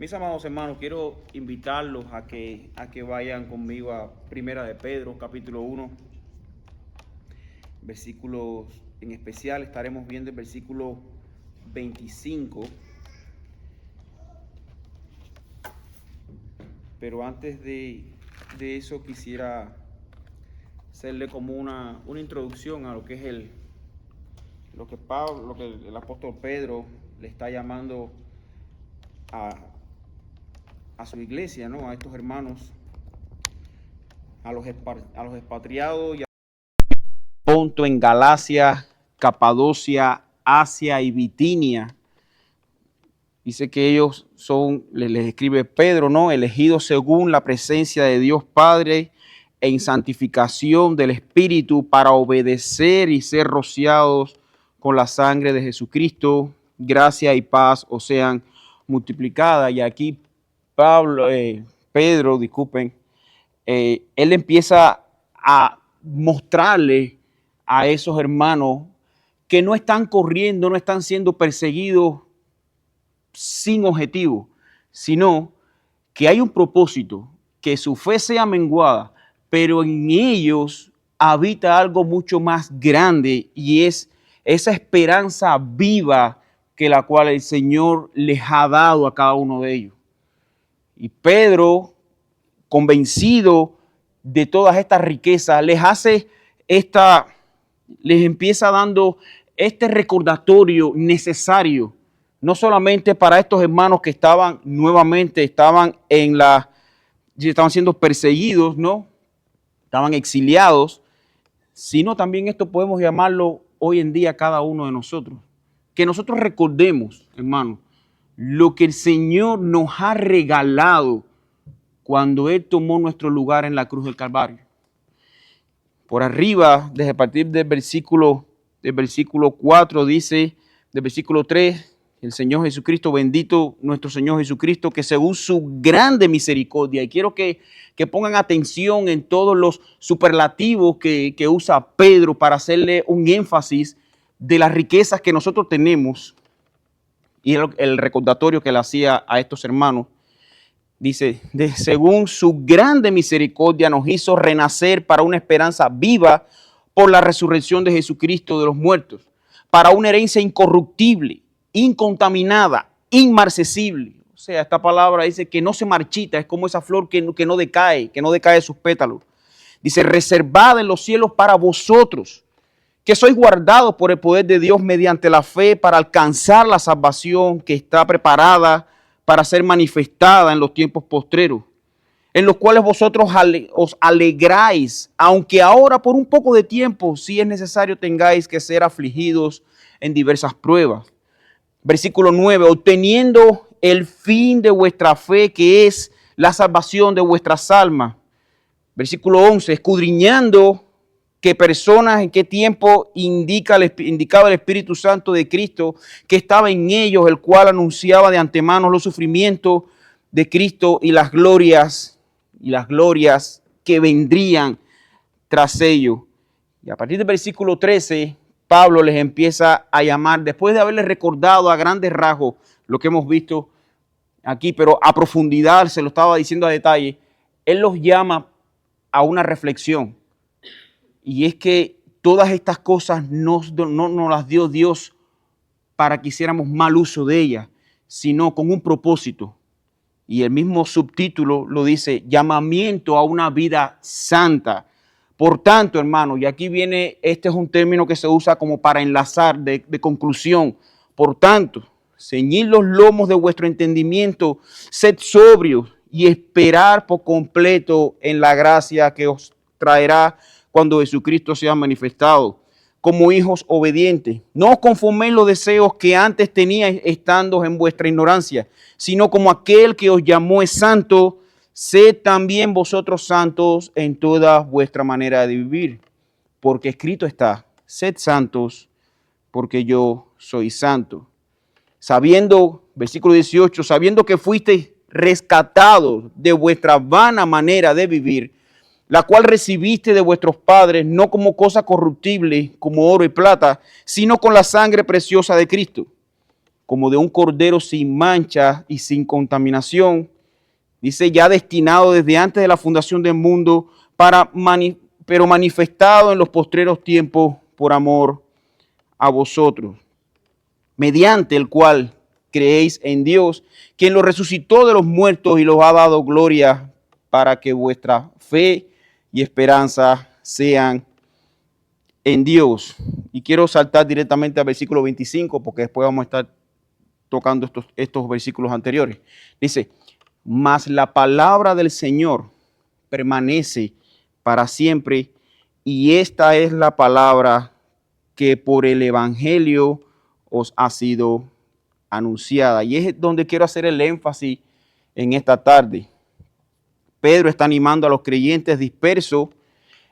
Mis amados hermanos, quiero invitarlos a que vayan conmigo a Primera de Pedro, capítulo 1, versículos en especial. Estaremos viendo el versículo 25. Pero antes de eso quisiera hacerle como una introducción a lo que es lo que el apóstol Pedro le está llamando a su iglesia, ¿no? A estos hermanos, a los expatriados y Ponto, en Galacia, Capadocia, Asia y Bitinia. Dice que ellos son, les escribe Pedro, ¿no? Elegidos según la presencia de Dios Padre en santificación del Espíritu para obedecer y ser rociados con la sangre de Jesucristo. Gracia y paz os sean multiplicadas. Y aquí Pedro, él empieza a mostrarle a esos hermanos que no están corriendo, no están siendo perseguidos sin objetivo, sino que hay un propósito, que su fe sea menguada, pero en ellos habita algo mucho más grande y es esa esperanza viva que la cual el Señor les ha dado a cada uno de ellos. Y Pedro, convencido de todas estas riquezas, les empieza dando este recordatorio necesario, no solamente para estos hermanos que estaban siendo perseguidos, ¿no? Estaban exiliados, sino también esto podemos llamarlo hoy en día cada uno de nosotros. Que nosotros recordemos, hermanos, lo que el Señor nos ha regalado cuando Él tomó nuestro lugar en la cruz del Calvario. Por arriba, desde a partir del versículo 4, dice, del versículo 3, el Señor Jesucristo, bendito nuestro Señor Jesucristo, que según su grande misericordia, y quiero que pongan atención en todos los superlativos que usa Pedro para hacerle un énfasis de las riquezas que nosotros tenemos, y el recordatorio que le hacía a estos hermanos. Dice, según su grande misericordia nos hizo renacer para una esperanza viva por la resurrección de Jesucristo de los muertos, para una herencia incorruptible, incontaminada, inmarcesible. O sea, esta palabra dice que no se marchita, es como esa flor que no decae sus pétalos. Dice, reservada en los cielos para vosotros, que sois guardados por el poder de Dios mediante la fe para alcanzar la salvación que está preparada para ser manifestada en los tiempos postreros, en los cuales vosotros os alegráis, aunque ahora por un poco de tiempo, si es necesario, tengáis que ser afligidos en diversas pruebas. Versículo 9, obteniendo el fin de vuestra fe, que es la salvación de vuestras almas. Versículo 11, escudriñando qué personas, en qué tiempo indicaba el Espíritu Santo de Cristo que estaba en ellos, el cual anunciaba de antemano los sufrimientos de Cristo y las glorias que vendrían tras ellos. Y a partir del versículo 13, Pablo les empieza a llamar, después de haberles recordado a grandes rasgos lo que hemos visto aquí, pero a profundidad, se lo estaba diciendo a detalle, él los llama a una reflexión. Y es que todas estas cosas no nos las dio Dios para que hiciéramos mal uso de ellas, sino con un propósito. Y el mismo subtítulo lo dice, llamamiento a una vida santa. Por tanto, hermano, y aquí viene, este es un término que se usa como para enlazar de conclusión. Por tanto, ceñid los lomos de vuestro entendimiento, sed sobrios y esperar por completo en la gracia que os traerá cuando Jesucristo sea manifestado, como hijos obedientes. No os conforméis los deseos que antes teníais estando en vuestra ignorancia, sino como aquel que os llamó es santo, sed también vosotros santos en toda vuestra manera de vivir. Porque escrito está, sed santos, porque yo soy santo. Sabiendo, versículo 18, sabiendo que fuisteis rescatados de vuestra vana manera de vivir, la cual recibiste de vuestros padres, no como cosa corruptible, como oro y plata, sino con la sangre preciosa de Cristo, como de un cordero sin mancha y sin contaminación. Dice, ya destinado desde antes de la fundación del mundo, pero manifestado en los postreros tiempos por amor a vosotros, mediante el cual creéis en Dios, quien lo resucitó de los muertos y los ha dado gloria, para que vuestra fe y esperanza sean en Dios. Y quiero saltar directamente al versículo 25, porque después vamos a estar tocando estos versículos anteriores. Dice, mas la palabra del Señor permanece para siempre, y esta es la palabra que por el Evangelio os ha sido anunciada. Y es donde quiero hacer el énfasis en esta tarde. Pedro está animando a los creyentes dispersos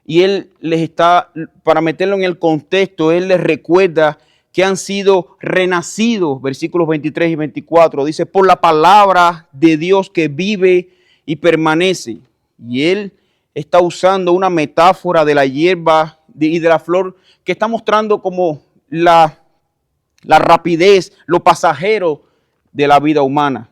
y él les está, para meterlo en el contexto, él les recuerda que han sido renacidos, versículos 23 y 24, dice, por la palabra de Dios que vive y permanece. Y él está usando una metáfora de la hierba y de la flor que está mostrando como la rapidez, lo pasajero de la vida humana.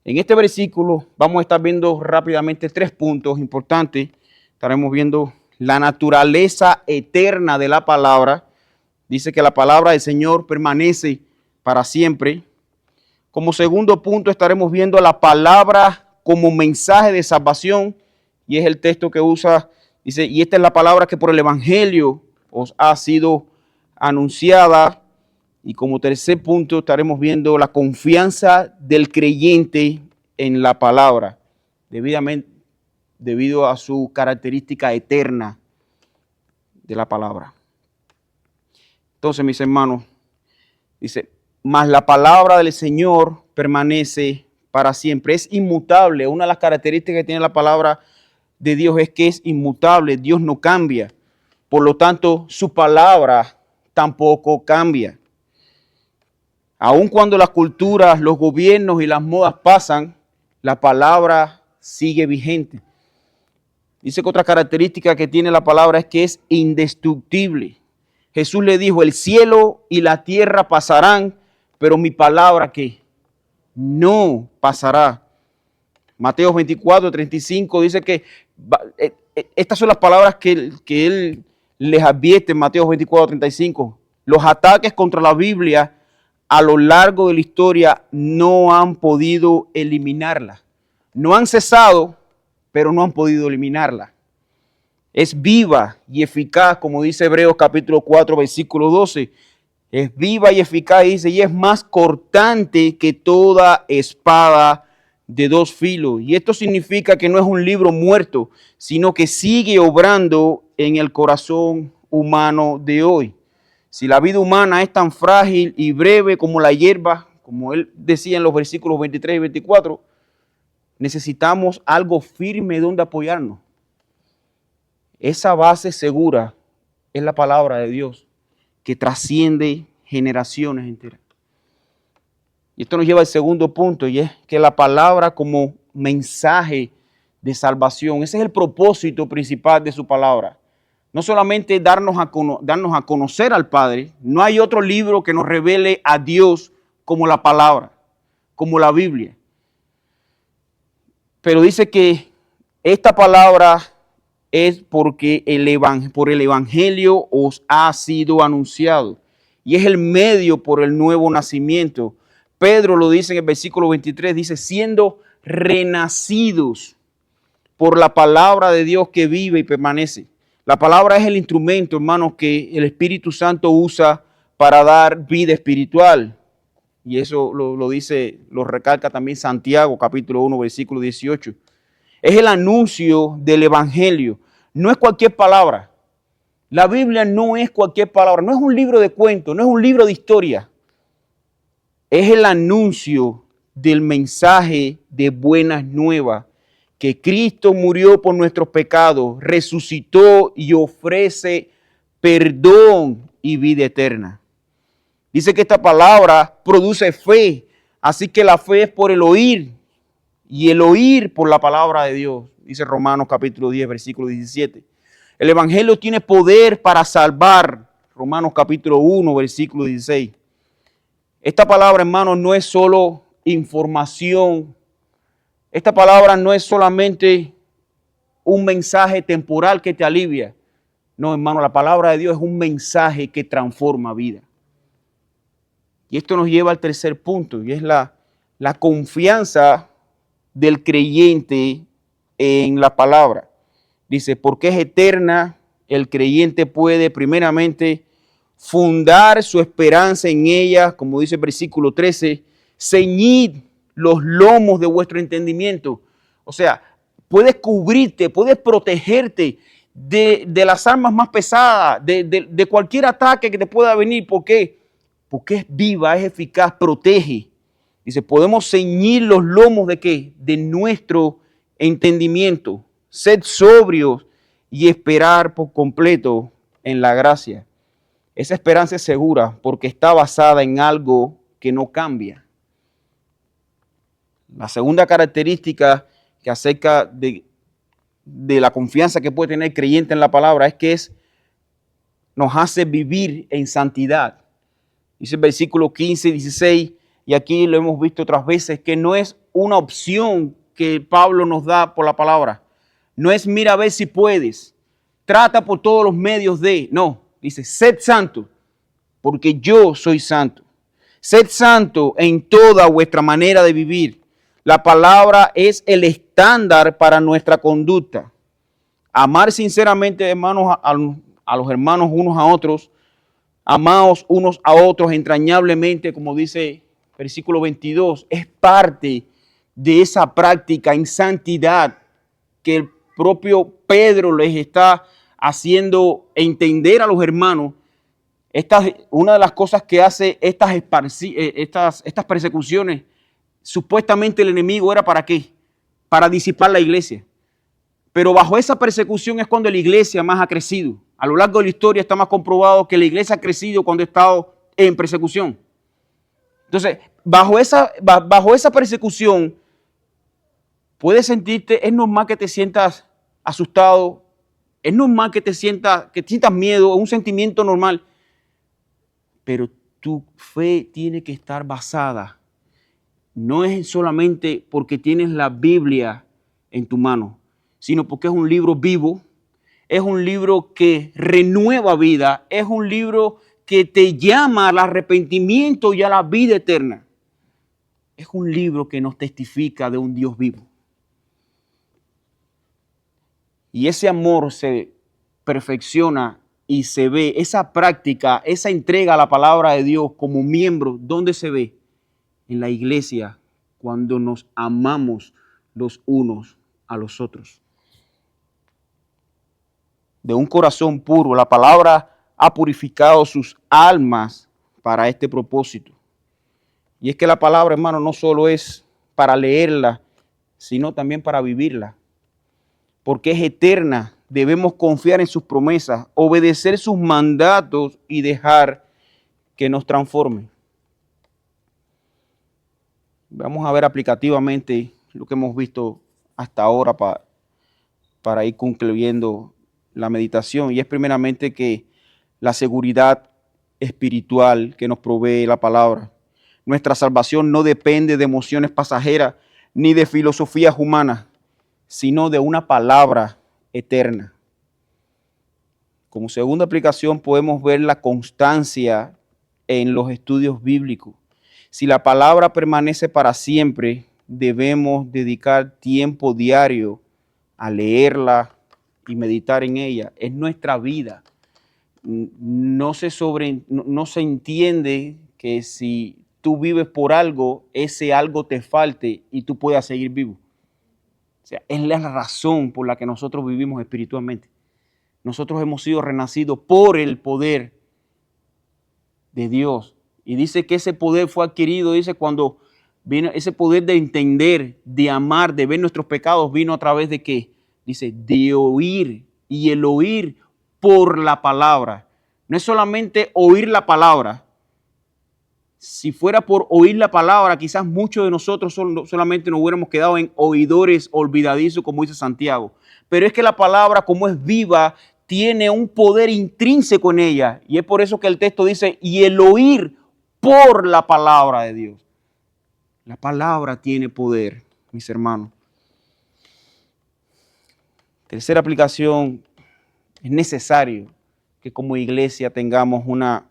En este versículo vamos a estar viendo rápidamente 3 puntos importantes. Estaremos viendo la naturaleza eterna de la palabra. Dice que la palabra del Señor permanece para siempre. Como segundo punto estaremos viendo la palabra como mensaje de salvación. Y es el texto que usa, dice, y esta es la palabra que por el Evangelio os ha sido anunciada. Y como tercer punto estaremos viendo la confianza del creyente en la palabra, debido a su característica eterna de la palabra. Entonces, mis hermanos, dice, mas la palabra del Señor permanece para siempre. Es inmutable. Una de las características que tiene la palabra de Dios es que es inmutable. Dios no cambia. Por lo tanto, su palabra tampoco cambia. Aun cuando las culturas, los gobiernos y las modas pasan, la palabra sigue vigente. Dice que otra característica que tiene la palabra es que es indestructible. Jesús le dijo, el cielo y la tierra pasarán, pero mi palabra ¿qué? No pasará. Mateo 24, 35 dice que estas son las palabras que él les advierte en Mateo 24, 35. Los ataques contra la Biblia a lo largo de la historia no han podido eliminarla. No han cesado, pero no han podido eliminarla. Es viva y eficaz, como dice Hebreos capítulo 4, versículo 12. Es viva y eficaz, dice, y es más cortante que toda espada de 2 filos. Y esto significa que no es un libro muerto, sino que sigue obrando en el corazón humano de hoy. Si la vida humana es tan frágil y breve como la hierba, como él decía en los versículos 23 y 24, necesitamos algo firme donde apoyarnos. Esa base segura es la palabra de Dios, que trasciende generaciones enteras. Y esto nos lleva al segundo punto, y es que la palabra como mensaje de salvación, ese es el propósito principal de su palabra. No solamente darnos a conocer al Padre, no hay otro libro que nos revele a Dios como la palabra, como la Biblia. Pero dice que esta palabra es porque por el Evangelio os ha sido anunciado. Y es el medio por el nuevo nacimiento. Pedro lo dice en el versículo 23, dice, siendo renacidos por la palabra de Dios que vive y permanece. La palabra es el instrumento, hermanos, que el Espíritu Santo usa para dar vida espiritual. Y eso lo recalca también Santiago, capítulo 1, versículo 18. Es el anuncio del Evangelio. No es cualquier palabra. La Biblia no es cualquier palabra. No es un libro de cuentos, no es un libro de historia. Es el anuncio del mensaje de buenas nuevas, que Cristo murió por nuestros pecados, resucitó y ofrece perdón y vida eterna. Dice que esta palabra produce fe, así que la fe es por el oír y el oír por la palabra de Dios. Dice Romanos capítulo 10, versículo 17. El Evangelio tiene poder para salvar. Romanos capítulo 1, versículo 16. Esta palabra, hermanos, no es solo información. Esta palabra no es solamente un mensaje temporal que te alivia. No, hermano, la palabra de Dios es un mensaje que transforma vida. Y esto nos lleva al tercer punto, y es la confianza del creyente en la palabra. Dice, porque es eterna, el creyente puede primeramente fundar su esperanza en ella, como dice el versículo 13, ceñid los lomos de vuestro entendimiento. O sea, puedes cubrirte, puedes protegerte de las armas más pesadas, de cualquier ataque que te pueda venir. ¿Por qué? Porque es viva, es eficaz, protege. Dice, podemos ceñir los lomos ¿de qué? De nuestro entendimiento. Sed sobrios y esperar por completo en la gracia. Esa esperanza es segura porque está basada en algo que no cambia. La segunda característica que acerca de la confianza que puede tener el creyente en la palabra es que nos hace vivir en santidad. Dice el versículo 15 y 16, y aquí lo hemos visto otras veces, que no es una opción que Pablo nos da por la palabra. No es mira a ver si puedes, trata por todos los medios de, no, dice, sed santo, porque yo soy santo. Sed santo en toda vuestra manera de vivir. La palabra es el estándar para nuestra conducta. Amar sinceramente, hermanos, a los hermanos unos a otros, amaos unos a otros entrañablemente, como dice versículo 22, es parte de esa práctica en santidad que el propio Pedro les está haciendo entender a los hermanos. Una de las cosas que hace estas persecuciones, supuestamente el enemigo era ¿para qué? Para disipar la iglesia. Pero bajo esa persecución es cuando la iglesia más ha crecido. A lo largo de la historia está más comprobado que la iglesia ha crecido cuando ha estado en persecución. Entonces, bajo esa persecución, puedes sentirte, es normal que te sientas asustado, es normal que sientas miedo, es un sentimiento normal. Pero tu fe tiene que estar basada. No es solamente porque tienes la Biblia en tu mano, sino porque es un libro vivo, es un libro que renueva vida, es un libro que te llama al arrepentimiento y a la vida eterna. Es un libro que nos testifica de un Dios vivo. Y ese amor se perfecciona y se ve, esa práctica, esa entrega a la palabra de Dios como miembro, ¿dónde se ve? En la iglesia, cuando nos amamos los unos a los otros. De un corazón puro, la palabra ha purificado sus almas para este propósito. Y es que la palabra, hermano, no solo es para leerla, sino también para vivirla. Porque es eterna, debemos confiar en sus promesas, obedecer sus mandatos y dejar que nos transforme. Vamos a ver aplicativamente lo que hemos visto hasta ahora para ir concluyendo la meditación. Y es primeramente que la seguridad espiritual que nos provee la palabra. Nuestra salvación no depende de emociones pasajeras ni de filosofías humanas, sino de una palabra eterna. Como segunda aplicación podemos ver la constancia en los estudios bíblicos. Si la palabra permanece para siempre, debemos dedicar tiempo diario a leerla y meditar en ella. Es nuestra vida. No se entiende que si tú vives por algo, ese algo te falte y tú puedas seguir vivo. O sea, es la razón por la que nosotros vivimos espiritualmente. Nosotros hemos sido renacidos por el poder de Dios. Y dice que ese poder fue adquirido, dice, cuando vino ese poder de entender, de amar, de ver nuestros pecados, vino a través de ¿qué? Dice, de oír. Y el oír por la palabra. No es solamente oír la palabra. Si fuera por oír la palabra, quizás muchos de nosotros solamente nos hubiéramos quedado en oidores olvidadizos, como dice Santiago. Pero es que la palabra, como es viva, tiene un poder intrínseco en ella. Y es por eso que el texto dice, y el oír por la palabra de Dios. La palabra tiene poder, mis hermanos. Tercera aplicación, es necesario que como iglesia tengamos una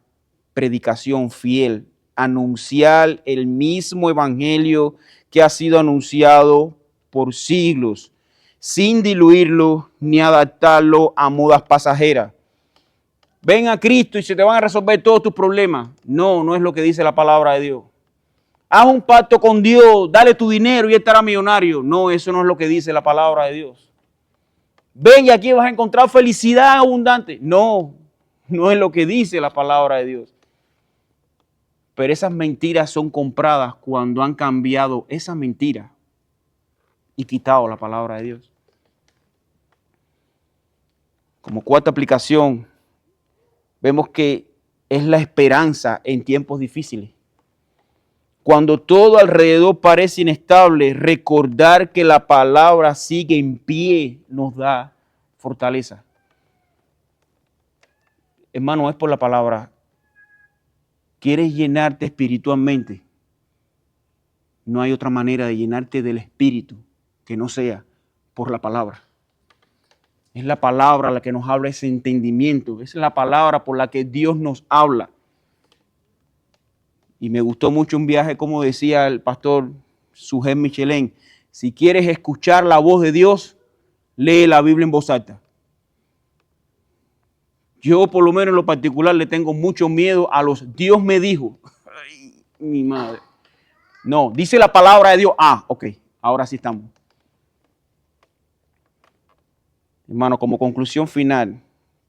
predicación fiel, anunciar el mismo evangelio que ha sido anunciado por siglos, sin diluirlo ni adaptarlo a modas pasajeras. Ven a Cristo y se te van a resolver todos tus problemas. No, no es lo que dice la palabra de Dios. Haz un pacto con Dios, dale tu dinero y él estará millonario. No, eso no es lo que dice la palabra de Dios. Ven y aquí vas a encontrar felicidad abundante. No, no es lo que dice la palabra de Dios. Pero esas mentiras son compradas cuando han cambiado esa mentira y quitado la palabra de Dios. Como cuarta aplicación, vemos que es la esperanza en tiempos difíciles. Cuando todo alrededor parece inestable, recordar que la palabra sigue en pie nos da fortaleza. Hermano, es por la palabra. ¿Quieres llenarte espiritualmente? No hay otra manera de llenarte del espíritu que no sea por la palabra. Es la palabra la que nos habla ese entendimiento. Es la palabra por la que Dios nos habla. Y me gustó mucho un viaje, como decía el pastor Sujé Michelén. Si quieres escuchar la voz de Dios, lee la Biblia en voz alta. Yo, por lo menos en lo particular, le tengo mucho miedo a los Dios me dijo. Ay, mi madre. No, dice la palabra de Dios. Ah, ok, ahora sí estamos. Hermano, como conclusión final,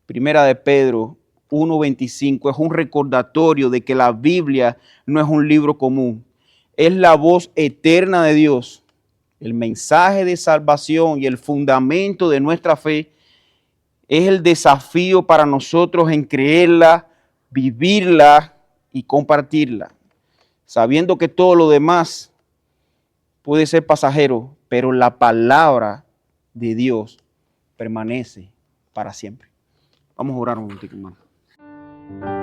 Primera de Pedro 1:25 es un recordatorio de que la Biblia no es un libro común. Es la voz eterna de Dios, el mensaje de salvación y el fundamento de nuestra fe. Es el desafío para nosotros en creerla, vivirla y compartirla, sabiendo que todo lo demás puede ser pasajero, pero la palabra de Dios permanece para siempre. Vamos a orar un momento, hermano.